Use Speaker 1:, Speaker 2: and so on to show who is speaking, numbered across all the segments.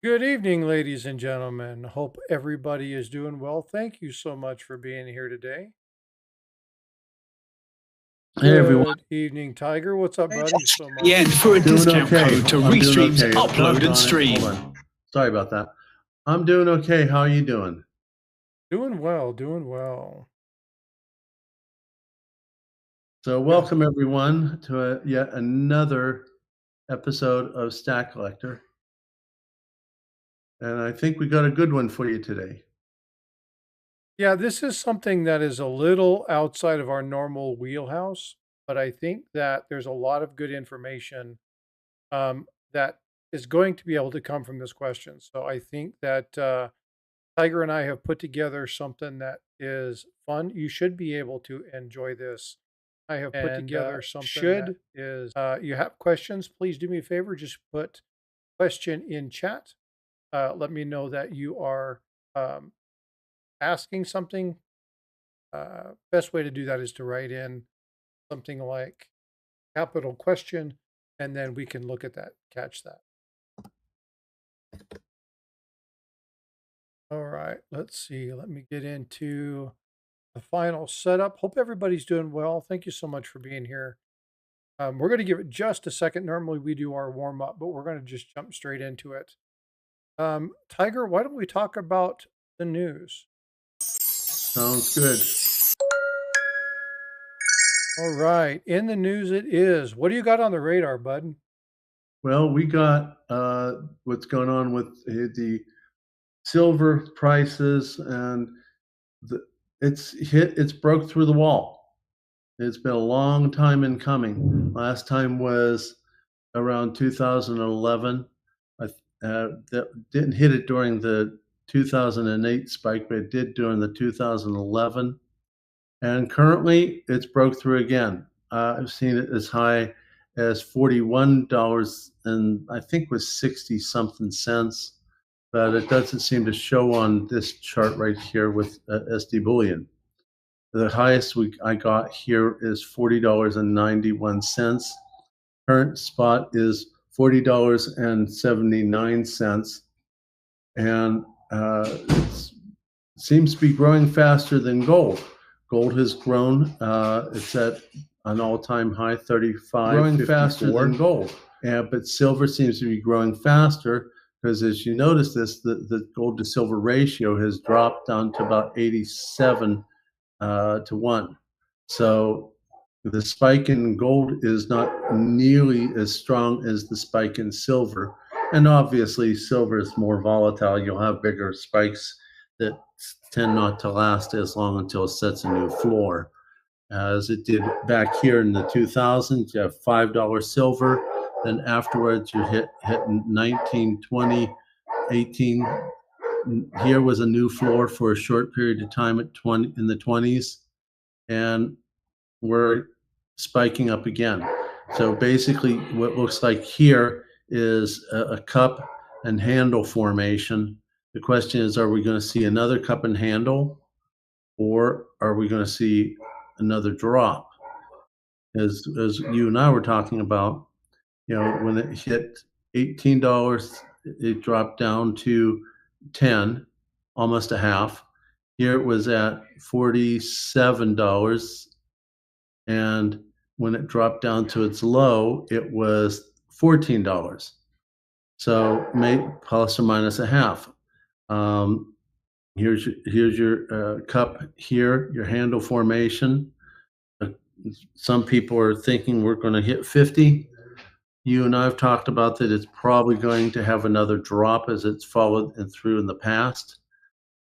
Speaker 1: Good evening, ladies and gentlemen. Hope everybody is doing well. Thank you so much for being here today.
Speaker 2: Hey everyone.
Speaker 1: Good evening, Tiger. What's up, buddy? So much.
Speaker 3: Yeah, for a
Speaker 2: Doing
Speaker 3: discount
Speaker 2: okay.
Speaker 3: code to
Speaker 2: I'm doing
Speaker 3: restreams,
Speaker 2: okay.
Speaker 3: upload
Speaker 2: Doggone
Speaker 3: and
Speaker 2: it.
Speaker 3: stream.
Speaker 2: Hold on. Sorry about that. I'm doing okay. How are you doing?
Speaker 1: Doing well, doing well.
Speaker 2: So welcome everyone to yet another episode of Stack-A-Lector. And I think we got a good one for you today.
Speaker 1: Yeah, this is something that is a little outside of our normal wheelhouse, but I think that there's a lot of good information that is going to be able to come from this question. So I think that Tiger and I have put together something that is fun. You should be able to enjoy this. I have put together something you have questions, please do me a favor, just put question in chat. Let me know that you are um, asking something. Best way to do that is to write in something like capital question, and then we can look at that, catch that. All right, let's see. Let me get into the final setup. Hope everybody's doing well. Thank you so much for being here. We're going to give it just a second. Normally we do our warm up, but we're going to just jump straight into it. Tiger, why don't we talk about the news?
Speaker 2: Sounds good.
Speaker 1: All right. In the news it is. What do you got on the radar, bud?
Speaker 2: Well, we got what's going on with the silver prices, and it's broke through the wall. It's been a long time in coming. Last time was around 2011. That didn't hit it during the 2008 spike, but it did during the 2011. And currently, it's broke through again. I've seen it as high as $41 and I think was 60 something cents, but it doesn't seem to show on this chart right here with SD Bullion. The highest I got here is $40.91. Current spot is $40.79, and it seems to be growing faster than gold. Gold has grown; it's at an all-time high, 35. Growing faster than gold, but silver seems to be growing faster because, as you notice, the gold to silver ratio has dropped down to about 87 to 1. So the spike in gold is not nearly as strong as the spike in silver. And obviously, silver is more volatile. You'll have bigger spikes that tend not to last as long until it sets a new floor. As it did back here in the 2000s, you have $5 silver. Then afterwards, you hit 19, 20, 18. Here was a new floor for a short period of time at 20 in the 20s. And we're spiking up again. So basically what looks like here is a cup and handle formation. The question is, are we going to see another cup and handle, or are we going to see another drop? As you and I were talking about, when it hit $18, it dropped down to 10, almost a half. Here it was at $47, and when it dropped down to its low, it was $14. So plus or minus a half. Here's your cup here, your handle formation. Some people are thinking we're going to hit 50. You and I have talked about that it's probably going to have another drop as it's followed through in the past.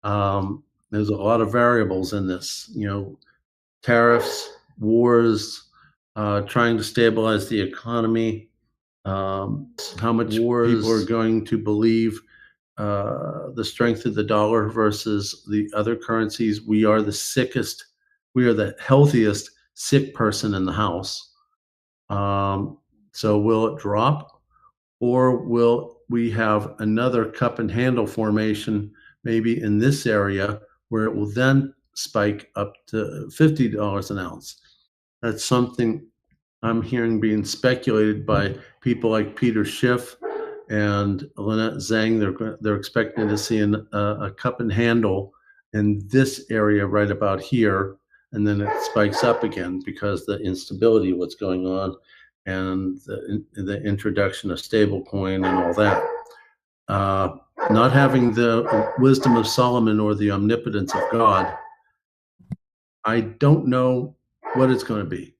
Speaker 2: There's a lot of variables in this, tariffs, wars, trying to stabilize the economy, how much people are going to believe the strength of the dollar versus the other currencies. We are the sickest, we are the healthiest sick person in the house. So will it drop, or will we have another cup and handle formation maybe in this area where it will then spike up to $50 an ounce? That's something I'm hearing being speculated by people like Peter Schiff and Lynette Zhang, they're expecting to see a cup and handle in this area right about here, and then it spikes up again because the instability of what's going on and the introduction of stablecoin and all that. Uh, Not having the wisdom of Solomon or the omnipotence of God, I don't know what it's going to be.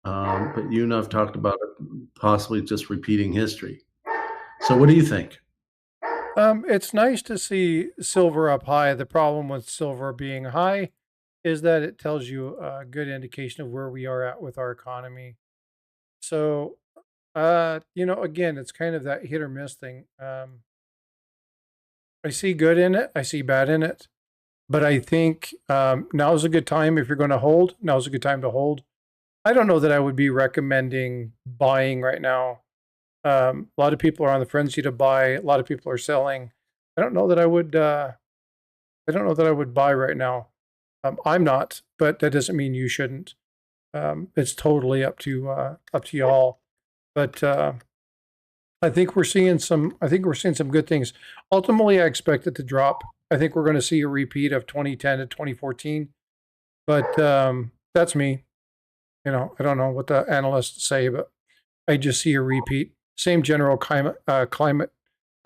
Speaker 2: But you and I've talked about it, possibly just repeating history. So, what do you think?
Speaker 1: It's nice to see silver up high. The problem with silver being high is that it tells you a good indication of where we are at with our economy. So, again, it's kind of that hit or miss thing. I see good in it, I see bad in it, but I think now's a good time if you're going to hold. Now's a good time to hold. I don't know that I would be recommending buying right now. A lot of people are on the frenzy to buy. A lot of people are selling. I don't know that I would. I don't know that I would buy right now. I'm not, but that doesn't mean you shouldn't. It's totally up to y'all. But I think we're seeing some. I think we're seeing some good things. Ultimately, I expect it to drop. I think we're going to see a repeat of 2010 to 2014. But that's me. I don't know what the analysts say, but I just see a repeat. Same general climate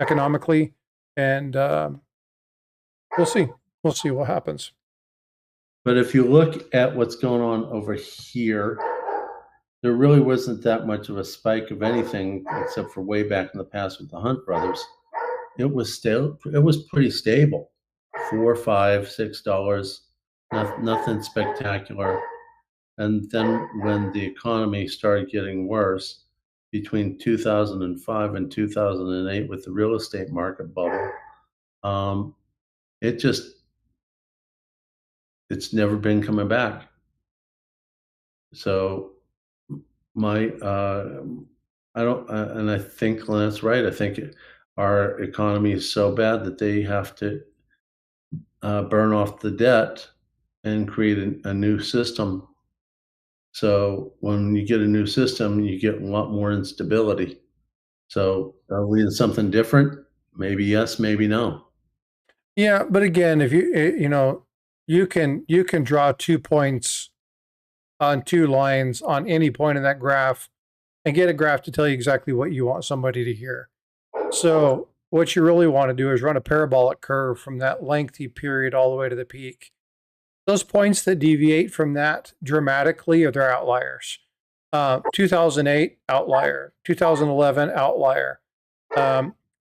Speaker 1: economically, and we'll see. We'll see what happens.
Speaker 2: But if you look at what's going on over here, there really wasn't that much of a spike of anything except for way back in the past with the Hunt brothers. It was still, it was pretty stable, $4, $5, $6, nothing spectacular. And then when the economy started getting worse between 2005 and 2008 with the real estate market bubble, it just, it's never been coming back. So my, I don't, and I think Lynette's right. I think our economy is so bad that they have to burn off the debt and create a new system. So when you get a new system, you get a lot more instability. So are we in something different? Maybe yes, maybe no.
Speaker 1: Yeah, but again, if you can draw 2 points on 2 lines on any point in that graph and get a graph to tell you exactly what you want somebody to hear. So what you really want to do is run a parabolic curve from that lengthy period all the way to the peak. Those points that deviate from that dramatically are their outliers. 2008 outlier, 2011 outlier,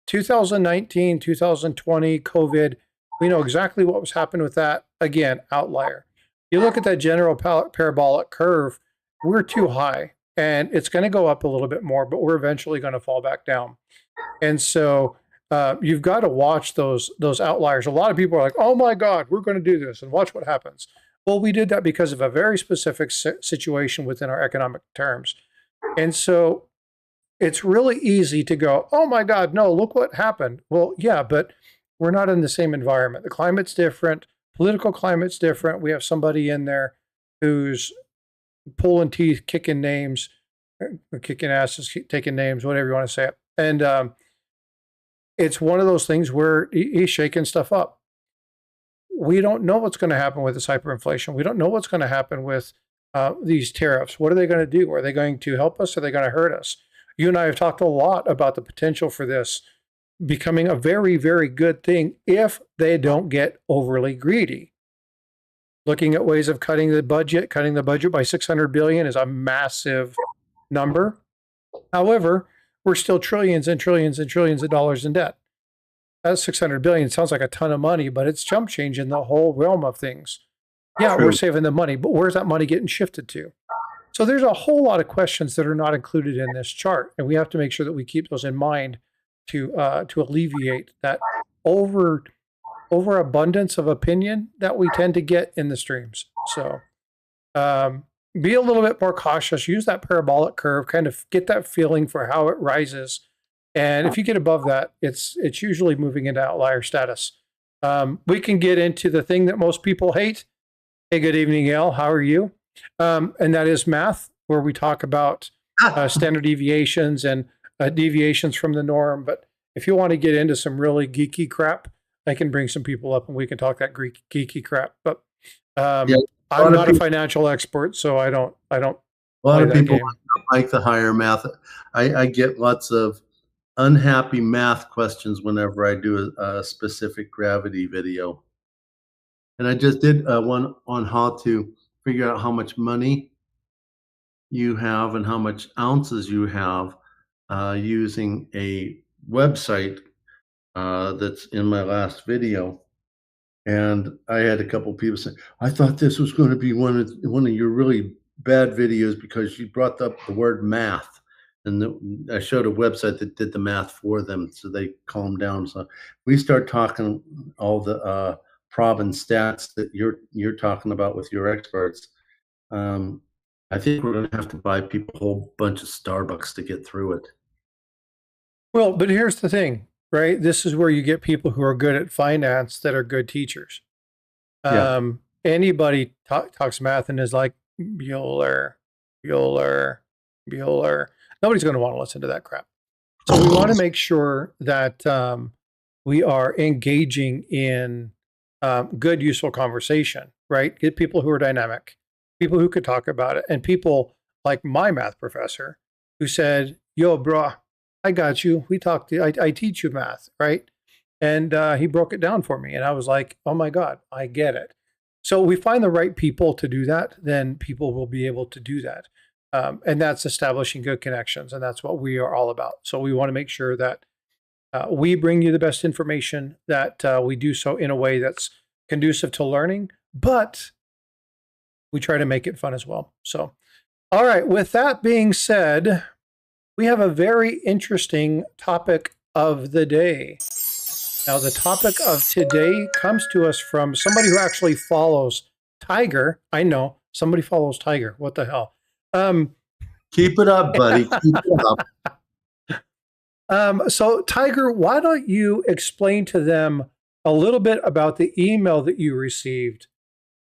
Speaker 1: 2019, 2020 COVID. We know exactly what was happening with that. Again, outlier. You look at that general parabolic curve, we're too high, and it's going to go up a little bit more, but we're eventually going to fall back down. And so you've got to watch those outliers. A lot of people are like, "Oh my God, we're going to do this," and watch what happens. Well, we did that because of a very specific situation within our economic terms, and so it's really easy to go, "Oh my God, no! Look what happened." Well, yeah, but we're not in the same environment. The climate's different. Political climate's different. We have somebody in there who's pulling teeth, kicking names, kicking asses, taking names, whatever you want to say it, and it's one of those things where he's shaking stuff up. We don't know what's going to happen with this hyperinflation. We don't know what's going to happen with these tariffs. What are they going to do? Are they going to help us? Or are they going to hurt us? You and I have talked a lot about the potential for this becoming a very, very good thing if they don't get overly greedy. Looking at ways of cutting the budget by 600 billion is a massive number. However, we're still trillions and trillions and trillions of dollars in debt. That's 600 billion. Sounds like a ton of money, but it's chump change in the whole realm of things. Yeah,
Speaker 2: True.
Speaker 1: we're saving the money, but where's that money getting shifted to? So there's a whole lot of questions that are not included in this chart, and we have to make sure that we keep those in mind to alleviate that overabundance of opinion that we tend to get in the streams. So be a little bit more cautious. Use that parabolic curve, kind of get that feeling for how it rises. And if you get above that, it's usually moving into outlier status. We can get into the thing that most people hate. Hey, good evening, Al. How are you? And that is math, where we talk about standard deviations and deviations from the norm. But if you want to get into some really geeky crap, I can bring some people up and we can talk that geeky crap. But
Speaker 2: Yeah, a
Speaker 1: I'm
Speaker 2: lot of
Speaker 1: not a
Speaker 2: people,
Speaker 1: financial expert, so I don't
Speaker 2: a lot
Speaker 1: play
Speaker 2: of
Speaker 1: that
Speaker 2: people
Speaker 1: game.
Speaker 2: like the higher math. I get lots of unhappy math questions whenever I do a specific gravity video. And I just did one on how to figure out how much money you have and how much ounces you have using a website that's in my last video. And I had a couple people say, "I thought this was going to be one of your really bad videos because you brought up the word math." And I showed a website that did the math for them, so they calmed down. So we start talking all the prob and stats that you're talking about with your experts. Um, I think we're going to have to buy people a whole bunch of Starbucks to get through it.
Speaker 1: Well, but here's the thing, right? This is where you get people who are good at finance that are good teachers.
Speaker 2: Yeah.
Speaker 1: Anybody talks math and is like Bueller, Bueller, Bueller. Nobody's going to want to listen to that crap. So we want to make sure that we are engaging in good, useful conversation, right? Get people who are dynamic, people who could talk about it, and people like my math professor who said, "Yo, bro, I got you. We talked. I teach you math, right?" And he broke it down for me, and I was like, "Oh my god, I get it." So we find the right people to do that, then people will be able to do that. And that's establishing good connections, and that's what we are all about. So we want to make sure that we bring you the best information, that we do so in a way that's conducive to learning, but we try to make it fun as well. So, all right, with that being said, we have a very interesting topic of the day. Now, the topic of today comes to us from somebody who actually follows Tiger. I know somebody follows Tiger. What the hell? Um,
Speaker 2: Keep it up, buddy. Keep it up.
Speaker 1: so, Tiger, why don't you explain to them a little bit about the email that you received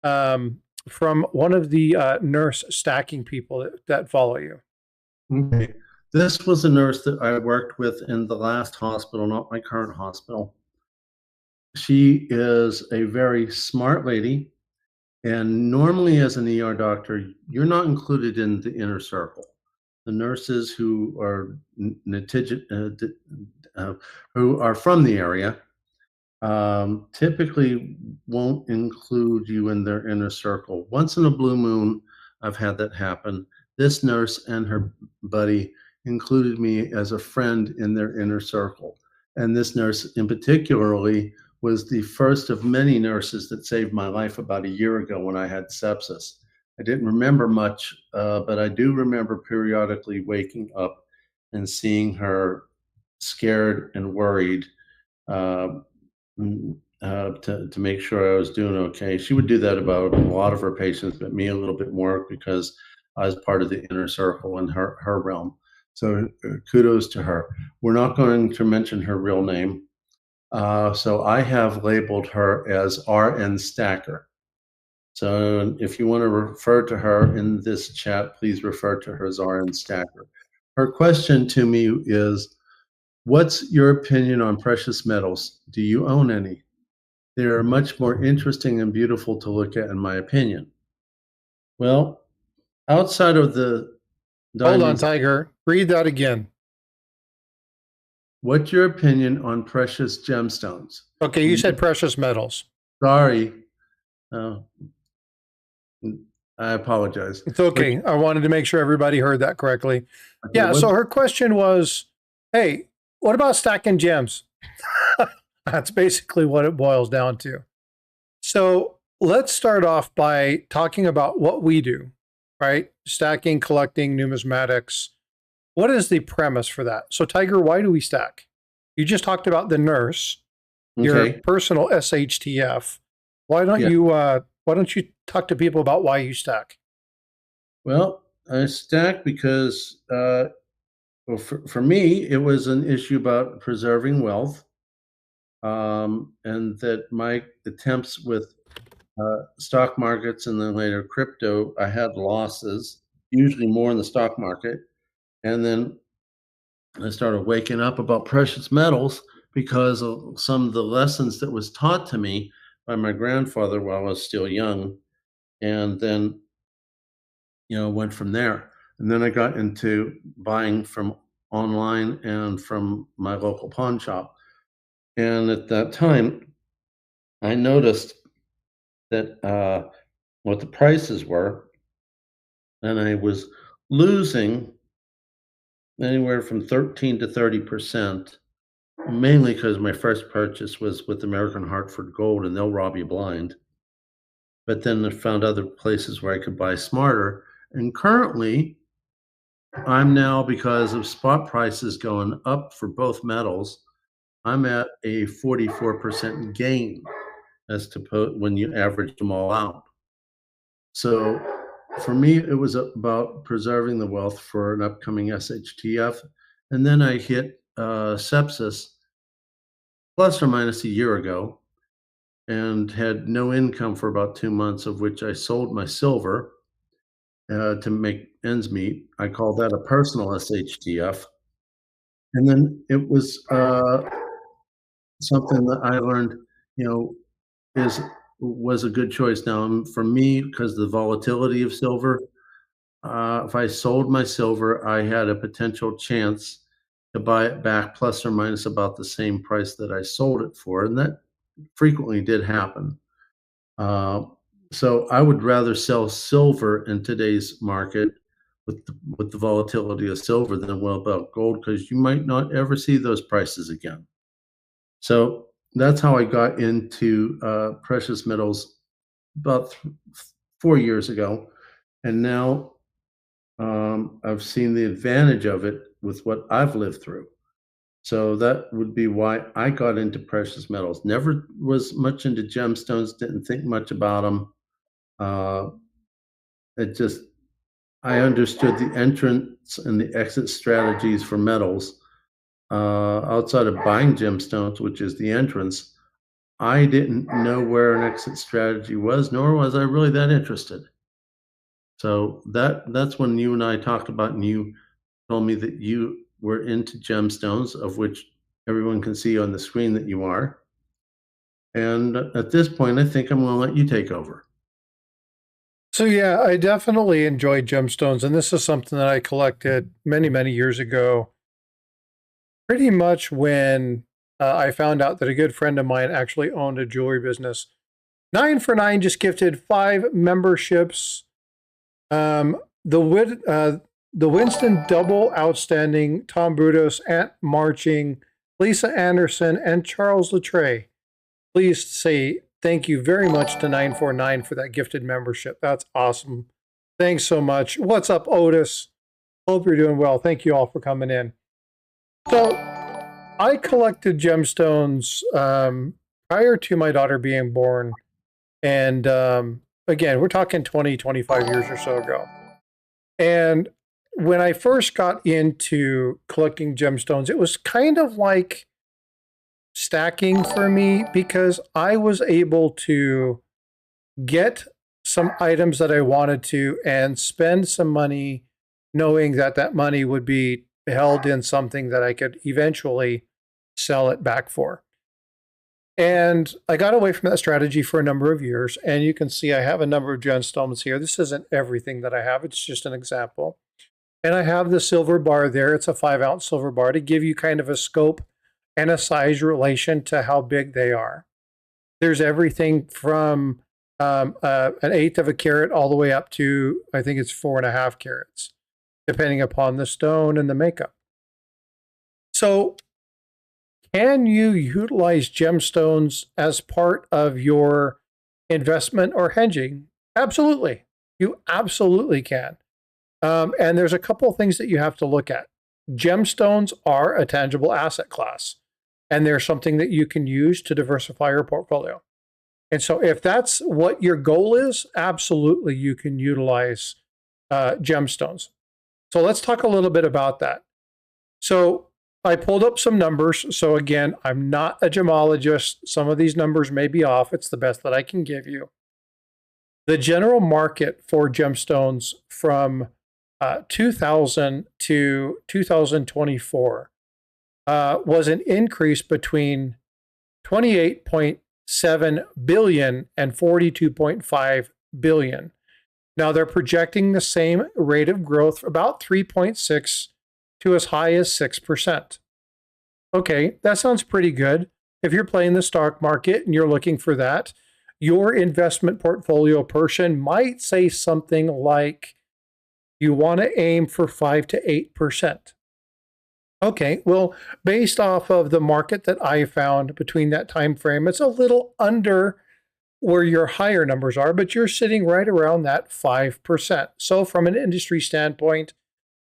Speaker 1: from one of the nurse stacking people that follow you?
Speaker 2: Okay. This was a nurse that I worked with in the last hospital, not my current hospital. She is a very smart lady. And normally, as an ER doctor, you're not included in the inner circle. The nurses who are who are from the area typically won't include you in their inner circle. Once in a blue moon, I've had that happen. This nurse and her buddy included me as a friend in their inner circle. And this nurse, in particularly, was the first of many nurses that saved my life about a year ago when I had sepsis. I didn't remember much, but I do remember periodically waking up and seeing her scared and worried. Uh, to make sure I was doing okay. She would do that about a lot of her patients, but me a little bit more because I was part of the inner circle in her realm. So kudos to her. We're not going to mention her real name. So I have labeled her as RN Stacker. So if you want to refer to her in this chat, please refer to her as RN Stacker. Her question to me is, what's your opinion on precious metals? Do you own any? They are much more interesting and beautiful to look at, in my opinion. Well, outside of the
Speaker 1: Hold on,
Speaker 2: diamonds,
Speaker 1: Tiger. Read that again.
Speaker 2: what's your opinion on precious gemstones?
Speaker 1: Okay, you said precious metals.
Speaker 2: Sorry, uh, I apologize.
Speaker 1: It's
Speaker 2: What's,
Speaker 1: okay. I wanted to make sure everybody heard that correctly.
Speaker 2: okay,
Speaker 1: Yeah, so her question was, hey, what about stacking gems? That's basically what it boils down to. So let's start off by talking about what we do, right? Stacking, collecting, numismatics. What is the premise for that? So, Tiger, why do we stack? You just talked about the nurse, your
Speaker 2: okay,
Speaker 1: personal SHTF.
Speaker 2: yeah.
Speaker 1: Why don't you talk to people about why you stack?
Speaker 2: Well, I stack because, well, for me, it was an issue about preserving wealth, and that my attempts with stock markets and then later crypto, I had losses, usually more in the stock market. And then I started waking up about precious metals because of some of the lessons that was taught to me by my grandfather while I was still young, and then went from there. And then I got into buying from online and from my local pawn shop. And at that time, I noticed that what the prices were, and I was losing anywhere from 13 to 30%, mainly because my first purchase was with American Hartford Gold, and they'll rob you blind. But then I found other places where I could buy smarter. And currently, I'm now, because of spot prices going up for both metals, I'm at a 44% gain as to when you average them all out. So for me, it was about preserving the wealth for an upcoming SHTF. And then I hit sepsis plus or minus a year ago and had no income for about 2 months, of which I sold my silver to make ends meet. I call that a personal SHTF. And then it was something that I learned, you know, is was a good choice. Now, for me, because the volatility of silver, if I sold my silver, I had a potential chance to buy it back plus or minus about the same price that I sold it for, and that frequently did happen. Uh, so I would rather sell silver in today's market with the volatility of silver than well about gold, because you might not ever see those prices again. So that's how I got into precious metals about 4 years ago, and now I've seen the advantage of it with what I've lived through. So that would be why I got into precious metals. Never was much into gemstones. Didn't think much about them. Uh, it just I understood the entrance and the exit strategies for metals. Outside of buying gemstones, which is the entrance, I didn't know where an exit strategy was, nor was I really that interested. So that's when you and I talked about, and you told me that you were into gemstones, of which everyone can see on the screen that you are. And at this point, I think I'm going to let you take over.
Speaker 1: So yeah, I definitely enjoy gemstones, and this is something that I collected many, many years ago. Pretty much when I found out that a good friend of mine actually owned a jewelry business. 9 for 9 just gifted 5 memberships. Um, the the Winston Double Outstanding, Tom Brudos, Ant Marching, Lisa Anderson, and Charles Latre. Please say thank you very much to 949 for that gifted membership. That's awesome. Thanks so much. What's up, Otis? Hope you're doing well. Thank you all for coming in. So, I collected gemstones prior to my daughter being born. And again, we're talking 20, 25 years or so ago. And when I first got into collecting gemstones, it was kind of like stacking for me because I was able to get some items that I wanted to and spend some money knowing that that money would be held in something that I could eventually sell it back for. And I got away from that strategy for a number of years. And you can see I have a number of gemstones here. This isn't everything that I have, it's just an example. And I have the silver bar there. It's a 5-ounce silver bar to give you kind of a scope and a size relation to how big they are. There's everything from an eighth of a carat all the way up to, I think it's 4.5 carats, depending upon the stone and the makeup. So, can you utilize gemstones as part of your investment or hedging? Absolutely. You absolutely can. And there's a couple of things that you have to look at. Gemstones are a tangible asset class, and they're something that you can use to diversify your portfolio. And so if that's what your goal is, absolutely you can utilize gemstones. So let's talk a little bit about that. So I pulled up some numbers. So again, I'm not a gemologist. Some of these numbers may be off. It's the best that I can give you. The general market for gemstones from 2000 to 2024 was an increase between 28.7 billion and 42.5 billion. Now they're projecting the same rate of growth, about 3.6 to as high as 6%. Okay, that sounds pretty good. If you're playing the stock market and you're looking for that, your investment portfolio person might say something like you want to aim for 5 to 8%. Okay, well, based off of the market that I found between that time frame, it's a little under where your higher numbers are, but you're sitting right around that 5%. So from an industry standpoint,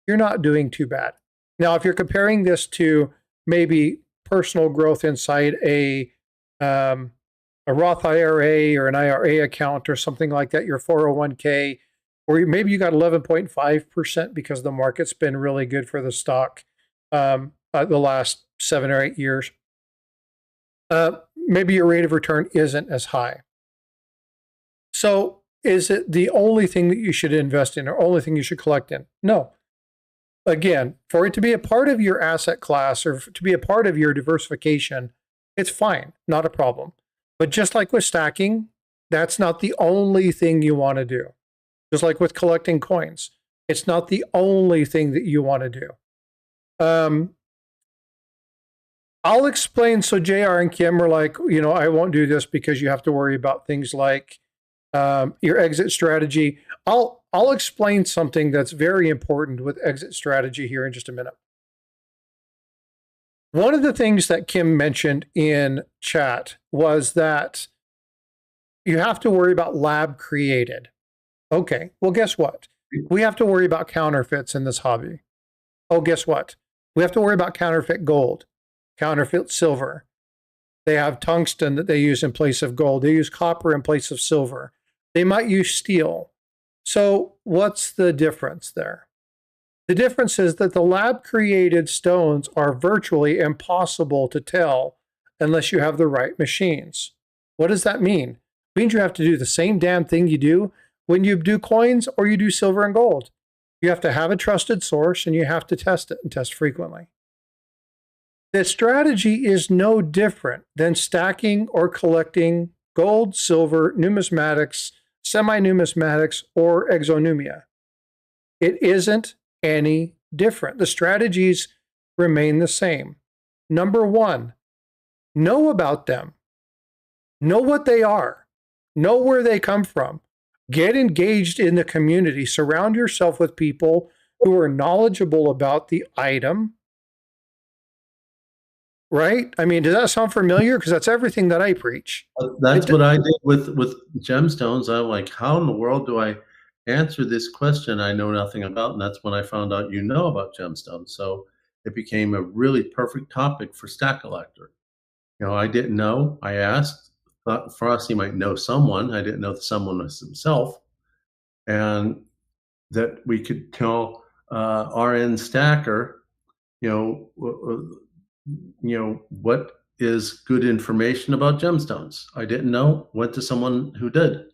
Speaker 1: you're not doing too bad. Now, if you're comparing this to maybe personal growth inside a Roth IRA or an IRA account or something like that, your 401k, or maybe you got 11.5% because the market's been really good for the stock the last 7 or 8 years. Maybe your rate of return isn't as high. So is it the only thing that you should invest in or only thing you should collect in? No. Again, for it to be a part of your asset class or to be a part of your diversification, it's fine, not a problem. But just like with stacking, that's not the only thing you want to do. Just like with collecting coins, it's not the only thing that you want to do. I'll explain. So JR and Kim are like, I won't do this because you have to worry about things like your exit strategy. I'll explain something that's very important with exit strategy here in just a minute. One of the things that Kim mentioned in chat was that you have to worry about lab created. Okay, well, guess what? We have to worry about counterfeits in this hobby. Oh, guess what? We have to worry about counterfeit gold, counterfeit silver. They have tungsten that they use in place of gold. They use copper in place of silver. They might use steel. So what's the difference there? The difference is that the lab-created stones are virtually impossible to tell unless you have the right machines. What does that mean? It means you have to do the same damn thing you do when you do coins or you do silver and gold. You have to have a trusted source and you have to test it and test frequently. The strategy is no different than stacking or collecting gold, silver, numismatics, semi-numismatics, or exonumia. It isn't any different. The strategies remain the same. Number one, know about them. Know what they are. Know where they come from. Get engaged in the community. Surround yourself with people who are knowledgeable about the item. Right? I mean, does that sound familiar? Because that's everything that I preach.
Speaker 2: That's what I did with gemstones. I'm like, how in the world do I answer this question I know nothing about? And that's when I found out you know about gemstones. So it became a really perfect topic for Stack-A-Lector. I didn't know. I asked. Thought Frosty might know someone. I didn't know that someone was himself. And that we could tell RN Stacker, what is good information about gemstones. I didn't know, went to someone who did.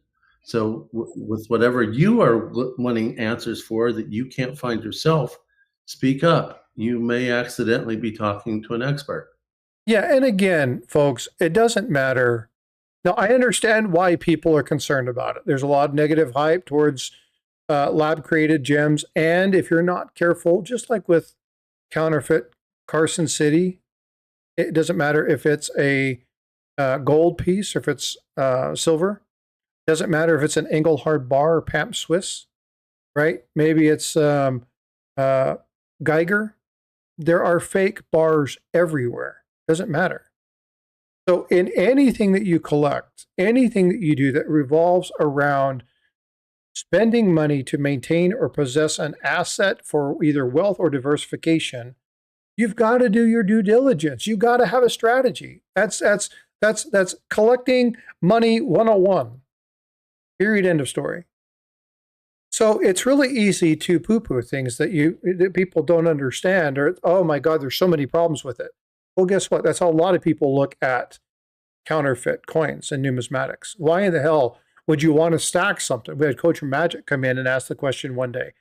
Speaker 2: So with whatever you are wanting answers for that you can't find yourself, speak up. You may accidentally be talking to an expert.
Speaker 1: Yeah, and again, folks, it doesn't matter. Now, I understand why people are concerned about it. There's a lot of negative hype towards lab-created gems, and if you're not careful, just like with counterfeit Carson City, it doesn't matter if it's a gold piece or if it's silver. It doesn't matter if it's an Engelhard bar or Pamp Swiss, right? Maybe it's Geiger. There are fake bars everywhere. Doesn't matter. So in anything that you collect, anything that you do that revolves around spending money to maintain or possess an asset for either wealth or diversification, you've got to do your due diligence. You've got to have a strategy. That's collecting money 101. Period. End of story. So it's really easy to poo-poo things that people don't understand, or, oh my God, there's so many problems with it. Well, guess what? That's how a lot of people look at counterfeit coins and numismatics. Why in the hell would you want to stack something? We had Coach Magic come in and ask the question one day,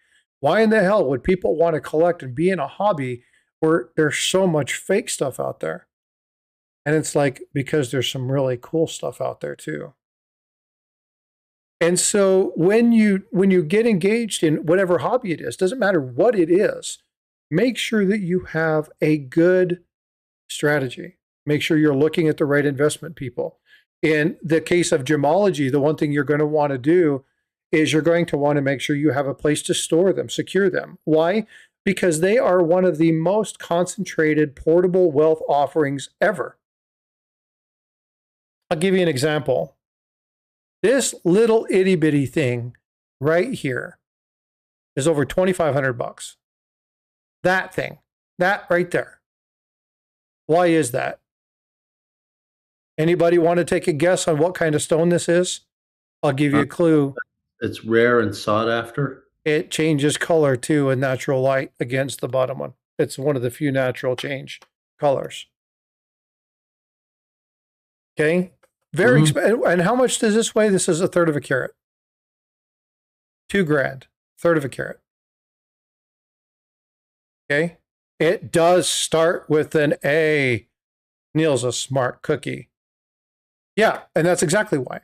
Speaker 1: Why in the hell would people want to collect and be in a hobby where there's so much fake stuff out there? And it's like, because there's some really cool stuff out there too. And so when you get engaged in whatever hobby it is, doesn't matter what it is, make sure that you have a good strategy. Make sure you're looking at the right investment people. In the case of gemology, the one thing you're going to want to do is you're going to want to make sure you have a place to store them, secure them. Why? Because they are one of the most concentrated portable wealth offerings ever. I'll give you an example. This little itty bitty thing right here is over 2,500 bucks. That thing, that right there. Why is that? Anybody want to take a guess on what kind of stone this is? I'll give you a clue.
Speaker 2: It's rare and sought after.
Speaker 1: It changes color too in natural light against the bottom one. It's one of the few natural change colors. Okay. Very expensive. And how much does this weigh? This is 1/3 of a carat. 2 grand, 1/3 of a carat. Okay. It does start with an A. Neil's a smart cookie. Yeah, and that's exactly why.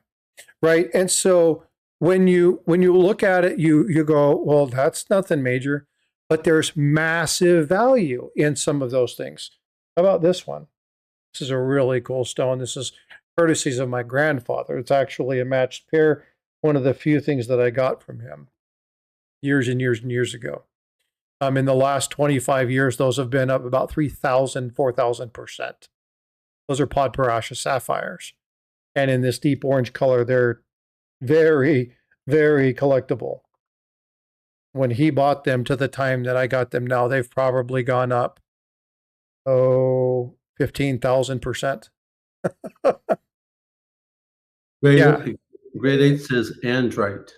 Speaker 1: Right. And so when you look at it, you go, well, that's nothing major, but there's massive value in some of those things. How about this one? This is a really cool stone. This is courtesies of my grandfather. It's actually a matched pair, one of the few things that I got from him years and years and years ago. In the last 25 years, those have been up about 3,000, 4,000%. Those are Podparasha sapphires. And in this deep orange color, they're very, very collectible. When he bought them to the time that I got them now, they've probably gone up, 15,000%.
Speaker 2: Grade 8 says andrite.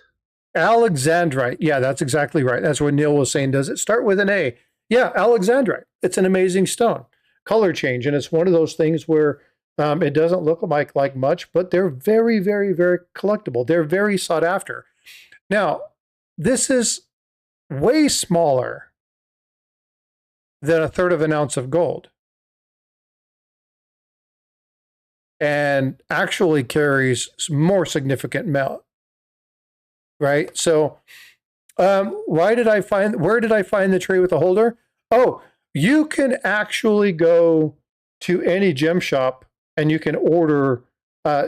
Speaker 1: Alexandrite. Yeah, that's exactly right. That's what Neil was saying. Does it start with an A? Yeah, Alexandrite. It's an amazing stone. Color change. And it's one of those things where it doesn't look like much, but they're very, very, very collectible. They're very sought after. Now, this is way smaller than 1/3 of an ounce of gold, and actually carries more significant melt. Right? So where did I find the tray with the holder? Oh, you can actually go to any gem shop and you can order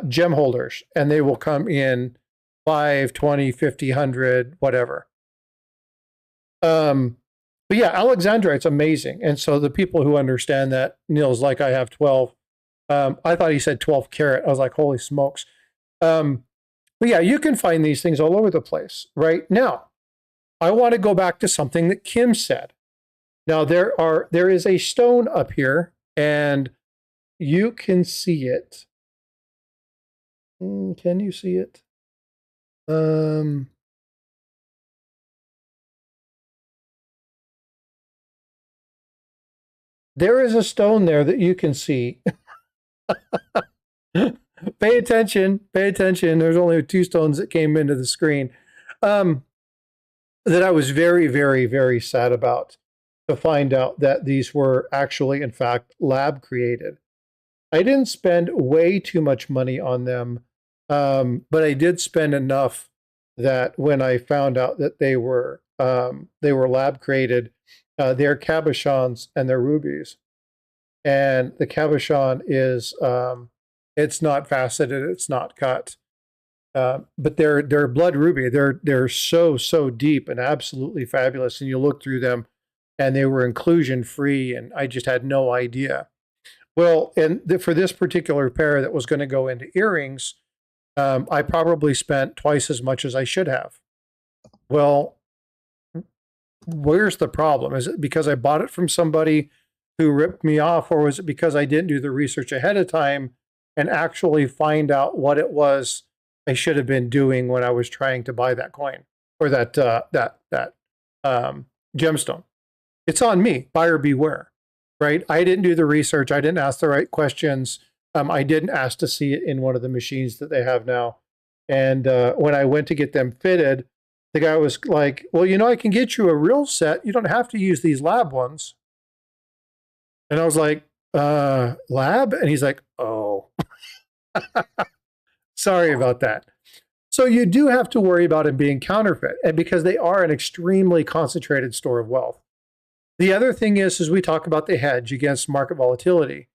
Speaker 1: gem holders, and they will come in 5, 20, 50, 100, whatever. But yeah, Alexandrite's amazing. And so the people who understand that, Neil's like, I have 12. I thought he said 12 carat. I was like, holy smokes. But yeah, you can find these things all over the place. Right now, I want to go back to something that Kim said. Now there is a stone up here, and you can see it. Can you see it? There is a stone there that you can see. Pay attention. Pay attention. There's only 2 stones that came into the screen. That I was very, very, very sad about, to find out that these were actually, in fact, lab created. I didn't spend way too much money on them, but I did spend enough that when I found out that they were lab created, they're cabochons and they're rubies. And the cabochon is it's not faceted, it's not cut, but they're blood ruby. They're so deep and absolutely fabulous. And you look through them, and they were inclusion free, and I just had no idea. Well, and for this particular pair that was going to go into earrings, I probably spent twice as much as I should have. Well, where's the problem? Is it because I bought it from somebody who ripped me off, or was it because I didn't do the research ahead of time and actually find out what it was I should have been doing when I was trying to buy that coin or that gemstone? It's on me. Buyer beware, right? I didn't do the research. I didn't ask the right questions. I didn't ask to see it in one of the machines that they have now. And when I went to get them fitted, The guy was like, well, I can get you a real set. You don't have to use these lab ones. And I was like, lab? And he's like, oh, sorry about that. So you do have to worry about it being counterfeit, and because they are an extremely concentrated store of wealth. The other thing is we talk about the hedge against market volatility.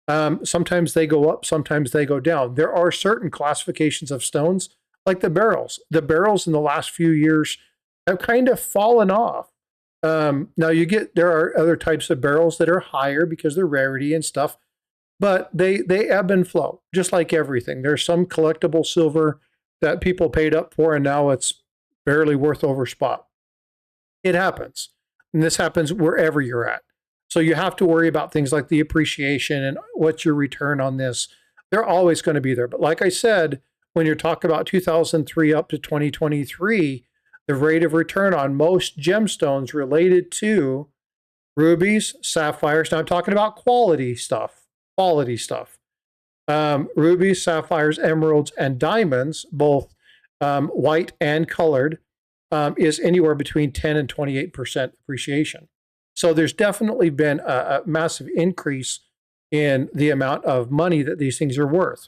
Speaker 1: Sometimes they go up, sometimes they go down. There are certain classifications of stones, like the beryls. The beryls in the last few years have kind of fallen off. Now there are other types of beryls that are higher because they're rarity and stuff, but they ebb and flow, just like everything. There's some collectible silver that people paid up for, and now it's barely worth over spot. It happens. And this happens wherever you're at. So you have to worry about things like the appreciation and what's your return on this. They're always going to be there. But like I said, when you're talking about 2003 up to 2023, the rate of return on most gemstones related to rubies, sapphires. Now I'm talking about quality stuff. Rubies, sapphires, emeralds, and diamonds, both white and colored, is anywhere between 10 and 28% appreciation. So there's definitely been a massive increase in the amount of money that these things are worth.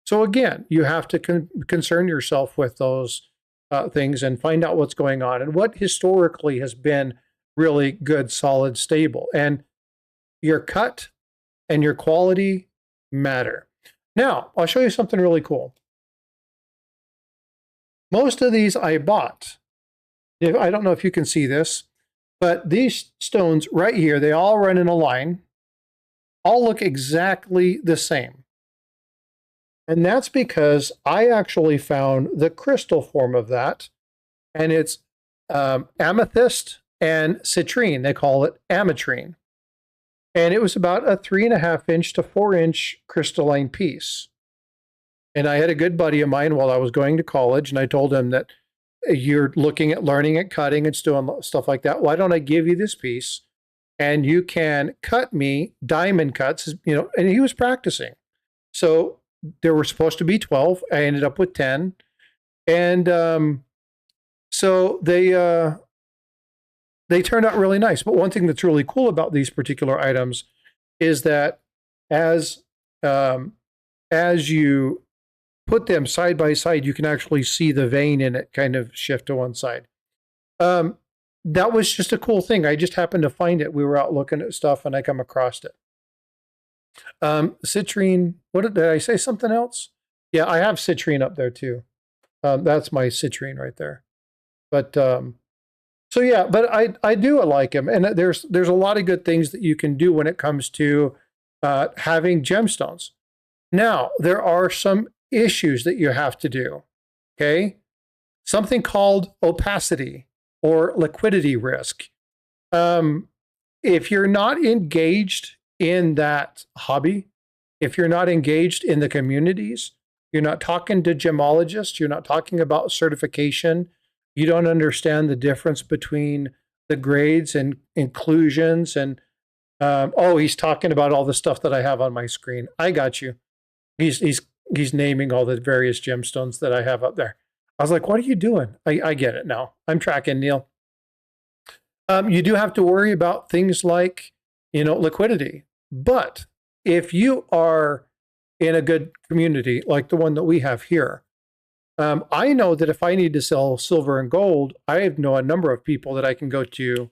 Speaker 1: So again, you have to concern yourself with those things and find out what's going on and what historically has been really good, solid, stable. And your cut and your quality matter. Now, I'll show you something really cool. Most of these I bought. I don't know if you can see this, but these stones right here, they all run in a line, all look exactly the same. And that's because I actually found the crystal form of that, and it's amethyst and citrine. They call it ametrine. And it was about a 3.5 inch to 4 inch crystalline piece. And I had a good buddy of mine while I was going to college, and I told him that you're looking at learning at cutting and doing stuff like that. Why don't I give you this piece and you can cut me diamond cuts, and he was practicing. So there were supposed to be 12. I ended up with 10. And so they turned out really nice. But one thing that's really cool about these particular items is that as you put them side by side, you can actually see the vein in it kind of shift to one side. That was just a cool thing. I just happened to find it. We were out looking at stuff and I come across it. Citrine, did I say something else? Yeah, I have citrine up there too. That's my citrine right there. But so yeah, but I do like him, and there's a lot of good things that you can do when it comes to having gemstones. Now, there are some issues that you have to do, okay? Something called opacity or liquidity risk. If you're not engaged in that hobby, if you're not engaged in the communities, you're not talking to gemologists, you're not talking about certification, you don't understand the difference between the grades and inclusions and, he's talking about all the stuff that I have on my screen. I got you. He's naming all the various gemstones that I have up there. I was like, what are you doing? I get it now. I'm tracking, Neil. You do have to worry about things like, liquidity. But if you are in a good community like the one that we have here, I know that if I need to sell silver and gold, I know a number of people that I can go to.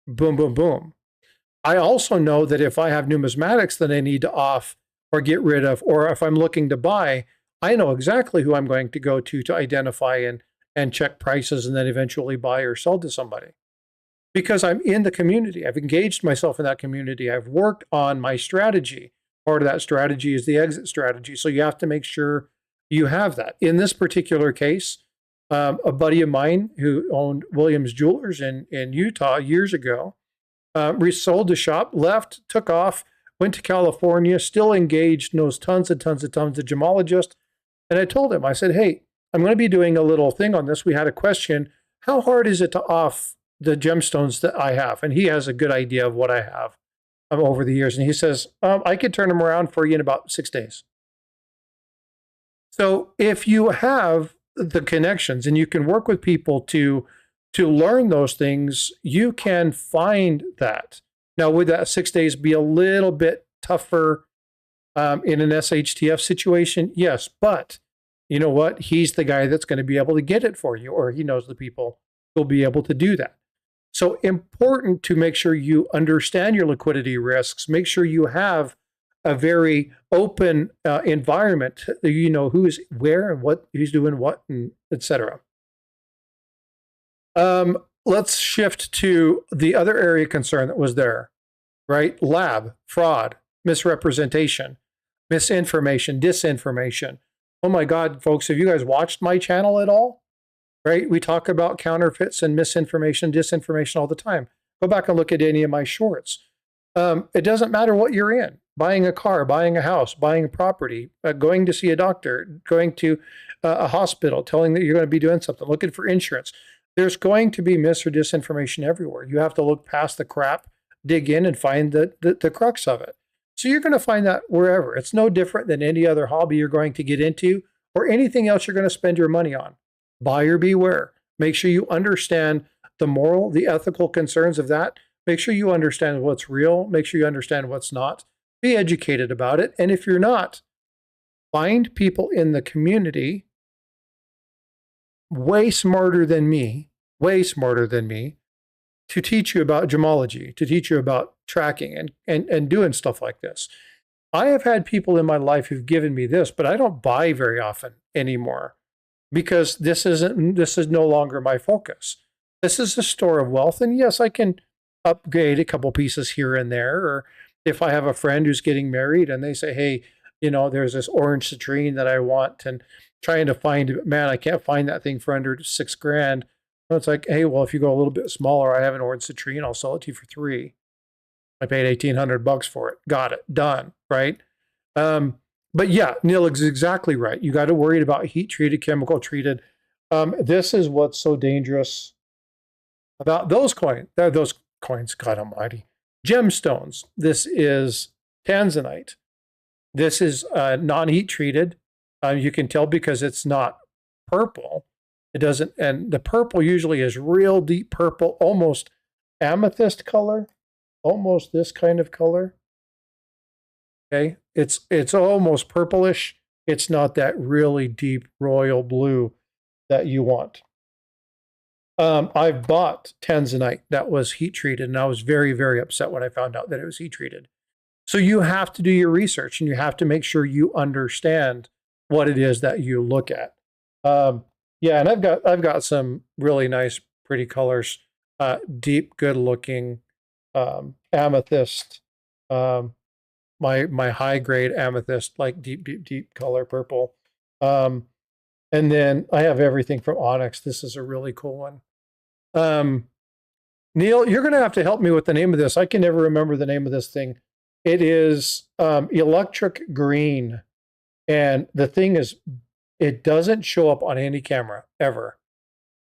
Speaker 1: Boom, boom, boom. I also know that if I have numismatics that I need to off or get rid of, or if I'm looking to buy, I know exactly who I'm going to go to identify and check prices and then eventually buy or sell to somebody. Because I'm in the community. I've engaged myself in that community. I've worked on my strategy. Part of that strategy is the exit strategy. So you have to make sure you have that. In this particular case, a buddy of mine who owned Williams Jewelers in Utah years ago, resold the shop, left, took off, went to California, still engaged, knows tons and tons and tons of gemologists. And I told him, I said, hey, I'm going to be doing a little thing on this. We had a question. How hard is it to off the gemstones that I have? And he has a good idea of what I have over the years. And he says, I could turn them around for you in about 6 days. So if you have the connections, and you can work with people to learn those things, you can find that. Now, would that 6 days be a little bit tougher in an SHTF situation? Yes, but you know what? He's the guy that's going to be able to get it for you, or he knows the people who'll be able to do that. So important to make sure you understand your liquidity risks. Make sure you have a very open environment. You know who's where and what, who's doing what, and etc. Let's shift to the other area of concern that was there, right? Lab, fraud, misrepresentation, misinformation, disinformation. Oh my God, folks, have you guys watched my channel at all? Right? We talk about counterfeits and misinformation, disinformation all the time. Go back and look at any of my shorts. It doesn't matter what you're in, buying a car, buying a house, buying a property, going to see a doctor, going to a hospital, telling that you're going to be doing something, looking for insurance. There's going to be mis or disinformation everywhere. You have to look past the crap, dig in, and find the crux of it. So you're going to find that wherever. It's no different than any other hobby you're going to get into or anything else you're going to spend your money on. Buyer beware. Make sure you understand the moral, the ethical concerns of that. Make sure you understand what's real. Make sure you understand what's not. Be educated about it. And if you're not, find people in the community way smarter than me to teach you about gemology, to teach you about tracking and doing stuff like this. I have had people in my life who've given me this, but I don't buy very often anymore because this is no longer my focus. This is a store of wealth. And yes, I can upgrade a couple pieces here and there. Or if I have a friend who's getting married and they say, hey, you know, there's this orange citrine that I want, and trying to find it, man, I can't find that thing for under $6,000. It's like, hey, well, if you go a little bit smaller, I have an orange citrine, I'll sell it to you for $3,000. I paid $1,800 for it. Got it. Done. Right. But yeah, Neil is exactly right. You got to worry about heat treated, chemical treated. This is what's so dangerous about those coins. Those coins, God almighty. Gemstones. This is tanzanite. This is non-heat treated. You can tell because it's not purple. It doesn't, and the purple usually is real deep purple, almost amethyst color, almost this kind of color. Okay, it's almost purplish. It's not that really deep royal blue that you want. I've bought tanzanite that was heat treated, and I was very, very upset when I found out that it was heat treated. So you have to do your research, and you have to make sure you understand what it is that you look at. Yeah, and I've got some really nice, pretty colors, deep, good looking amethyst. My high grade amethyst, like deep color purple. And then I have everything from onyx. This is a really cool one. Neil, you're going to have to help me with the name of this. I can never remember the name of this thing. It is electric green. And the thing is, it doesn't show up on any camera ever.